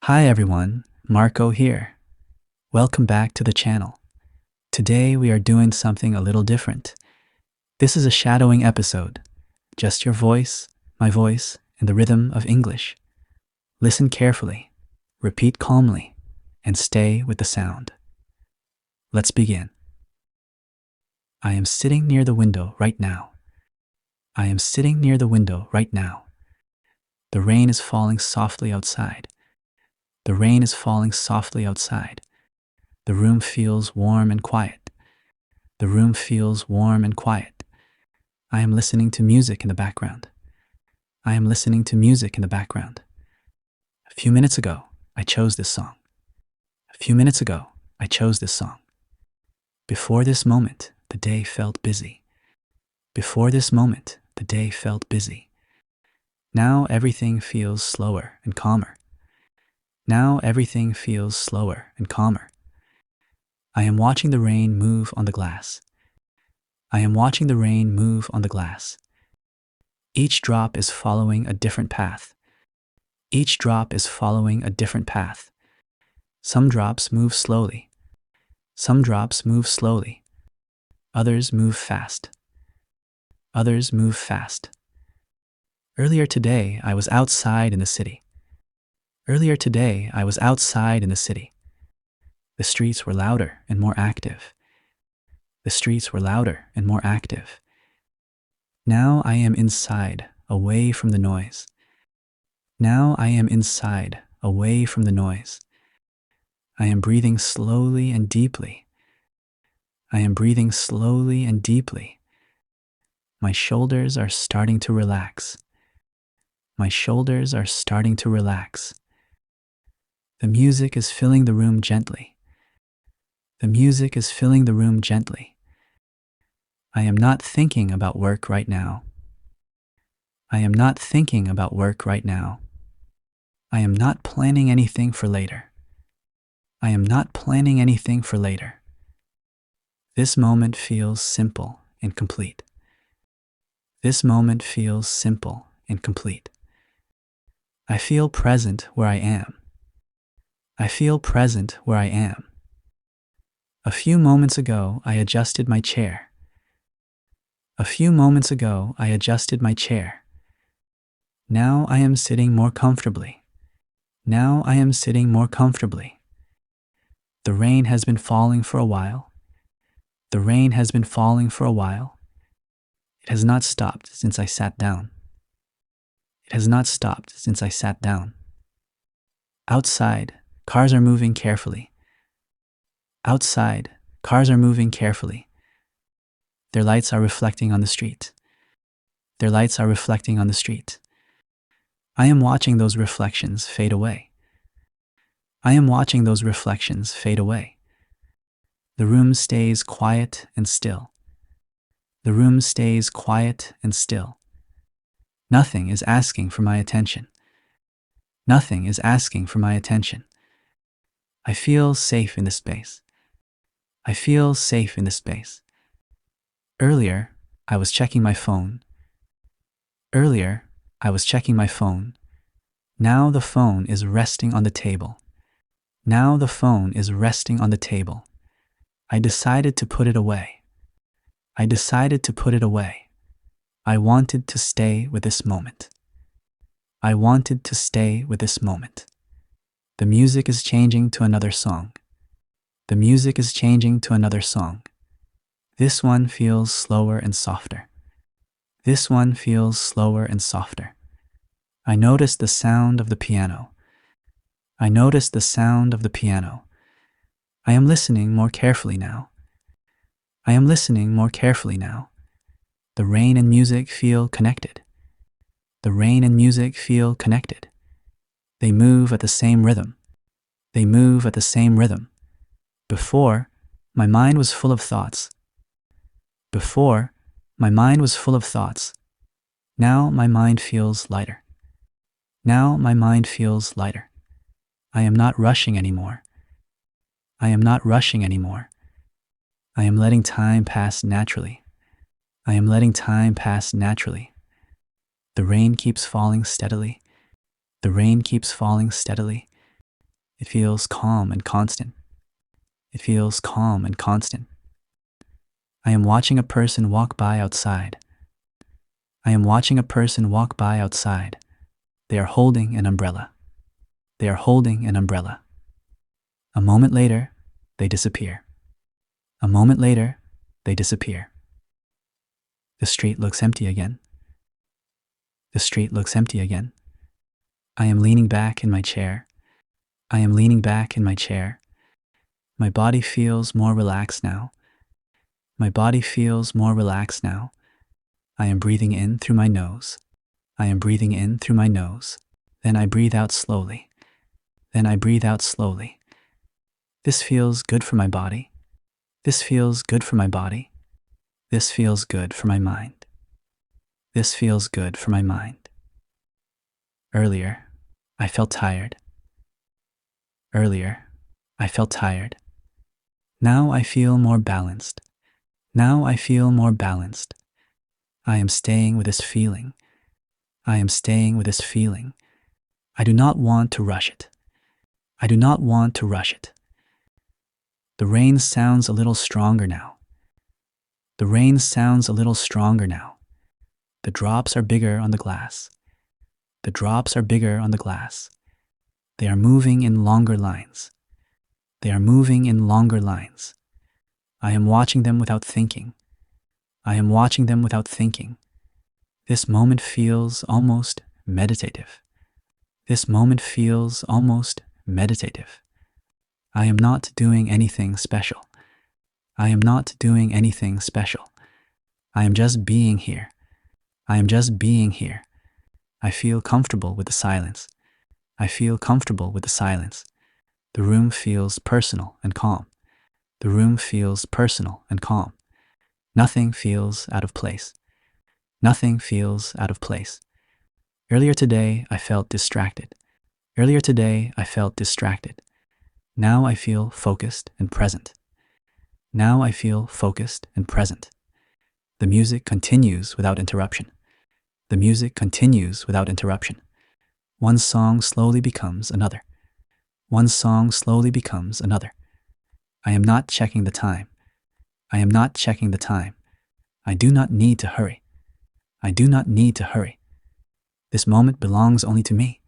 Hi everyone, Marco here. Welcome back to the channel. Today we are doing something a little different. This is a shadowing episode. Just your voice, my voice, and the rhythm of English. Listen carefully, repeat calmly, and stay with the sound. Let's begin. I am sitting near the window right now. I am sitting near the window right now. The rain is falling softly outside. The rain is falling softly outside. The room feels warm and quiet. The room feels warm and quiet. I am listening to music in the background. I am listening to music in the background. A few minutes ago, I chose this song. A few minutes ago, I chose this song. Before this moment, the day felt busy. Before this moment, the day felt busy. Now everything feels slower and calmer. Now everything feels slower and calmer. I am watching the rain move on the glass. I am watching the rain move on the glass. Each drop is following a different path. Each drop is following a different path. Some drops move slowly. Some drops move slowly. Others move fast. Others move fast. Earlier today, I was outside in the city. Earlier today, I was outside in the city. The streets were louder and more active. The streets were louder and more active. Now I am inside, away from the noise. Now I am inside, away from the noise. I am breathing slowly and deeply. I am breathing slowly and deeply. My shoulders are starting to relax. My shoulders are starting to relax. The music is filling the room gently. The music is filling the room gently. I am not thinking about work right now. I am not thinking about work right now. I am not planning anything for later. I am not planning anything for later. This moment feels simple and complete. This moment feels simple and complete. I feel present where I am. I feel present where I am. A few moments ago, I adjusted my chair. A few moments ago, I adjusted my chair. Now I am sitting more comfortably. Now I am sitting more comfortably. The rain has been falling for a while. The rain has been falling for a while. It has not stopped since I sat down. It has not stopped since I sat down. Outside, cars are moving carefully. Outside, cars are moving carefully. Their lights are reflecting on the street. Their lights are reflecting on the street. I am watching those reflections fade away. I am watching those reflections fade away. The room stays quiet and still. The room stays quiet and still. Nothing is asking for my attention. Nothing is asking for my attention. I feel safe in this space. I feel safe in this space. Earlier, I was checking my phone. Earlier, I was checking my phone. Now the phone is resting on the table. Now the phone is resting on the table. I decided to put it away. I decided to put it away. I wanted to stay with this moment. I wanted to stay with this moment. The music is changing to another song. The music is changing to another song. This one feels slower and softer. This one feels slower and softer. I noticed the sound of the piano. I noticed the sound of the piano. I am listening more carefully now. I am listening more carefully now. The rain and music feel connected. The rain and music feel connected. They move at the same rhythm. They move at the same rhythm. Before, my mind was full of thoughts. Before, my mind was full of thoughts. Now my mind feels lighter. Now my mind feels lighter. I am not rushing anymore. I am not rushing anymore. I am letting time pass naturally. I am letting time pass naturally. The rain keeps falling steadily. The rain keeps falling steadily. It feels calm and constant. It feels calm and constant. I am watching a person walk by outside. I am watching a person walk by outside. They are holding an umbrella. They are holding an umbrella. A moment later, they disappear. A moment later, they disappear. The street looks empty again. The street looks empty again. I am leaning back in my chair. I am leaning back in my chair. My body feels more relaxed now. My body feels more relaxed now. I am breathing in through my nose. I am breathing in through my nose. Then I breathe out slowly. Then I breathe out slowly. This feels good for my body. This feels good for my body. This feels good for my mind. This feels good for my mind. Earlier, I felt tired. Earlier, I felt tired. Now I feel more balanced. Now I feel more balanced. I am staying with this feeling. I am staying with this feeling. I do not want to rush it. I do not want to rush it. The rain sounds a little stronger now. The rain sounds a little stronger now. The drops are bigger on the glass. The drops are bigger on the glass. They are moving in longer lines. They are moving in longer lines. I am watching them without thinking. I am watching them without thinking. This moment feels almost meditative. This moment feels almost meditative. I am not doing anything special. I am not doing anything special. I am just being here. I am just being here. I feel comfortable with the silence. I feel comfortable with the silence. The room feels personal and calm. The room feels personal and calm. Nothing feels out of place. Nothing feels out of place. Earlier today, I felt distracted. Earlier today, I felt distracted. Now I feel focused and present. Now I feel focused and present. The music continues without interruption. The music continues without interruption. One song slowly becomes another. One song slowly becomes another. I am not checking the time. I am not checking the time. I do not need to hurry. I do not need to hurry. This moment belongs only to me.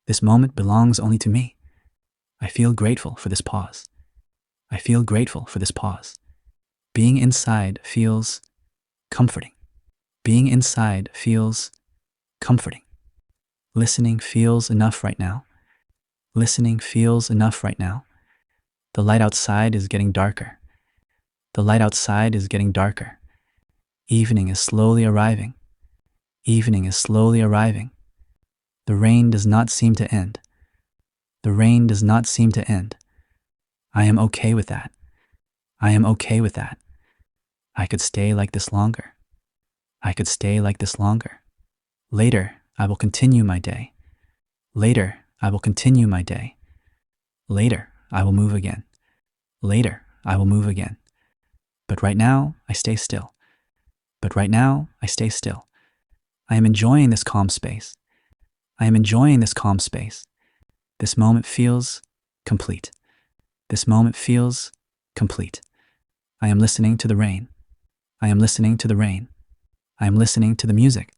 This moment belongs only to me. I feel grateful for this pause. I feel grateful for this pause. Being inside feels comforting. Being inside feels comforting. Listening feels enough right now. Listening feels enough right now. The light outside is getting darker. The light outside is getting darker. Evening is slowly arriving. Evening is slowly arriving. The rain does not seem to end. The rain does not seem to end. I am okay with that. I am okay with that. I could stay like this longer. I could stay like this longer. Later, I will continue my day. Later, I will continue my day. Later, I will move again. Later, I will move again. But right now, I stay still. But right now, I stay still. I am enjoying this calm space. I am enjoying this calm space. This moment feels complete. This moment feels complete. I am listening to the rain. I am listening to the rain. I am listening to the music.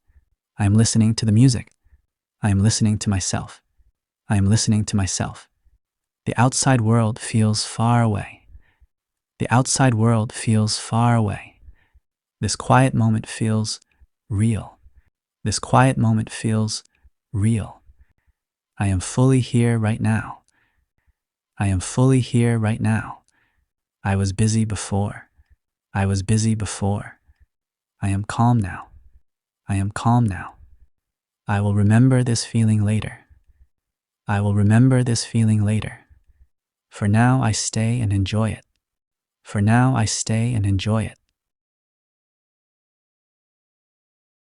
I am listening to the music. I am listening to myself. I am listening to myself. The outside world feels far away. The outside world feels far away. This quiet moment feels real. This quiet moment feels real. I am fully here right now. I am fully here right now. I was busy before. I was busy before. I am calm now. I am calm now. I will remember this feeling later. I will remember this feeling later. For now, I stay and enjoy it. For now, I stay and enjoy it.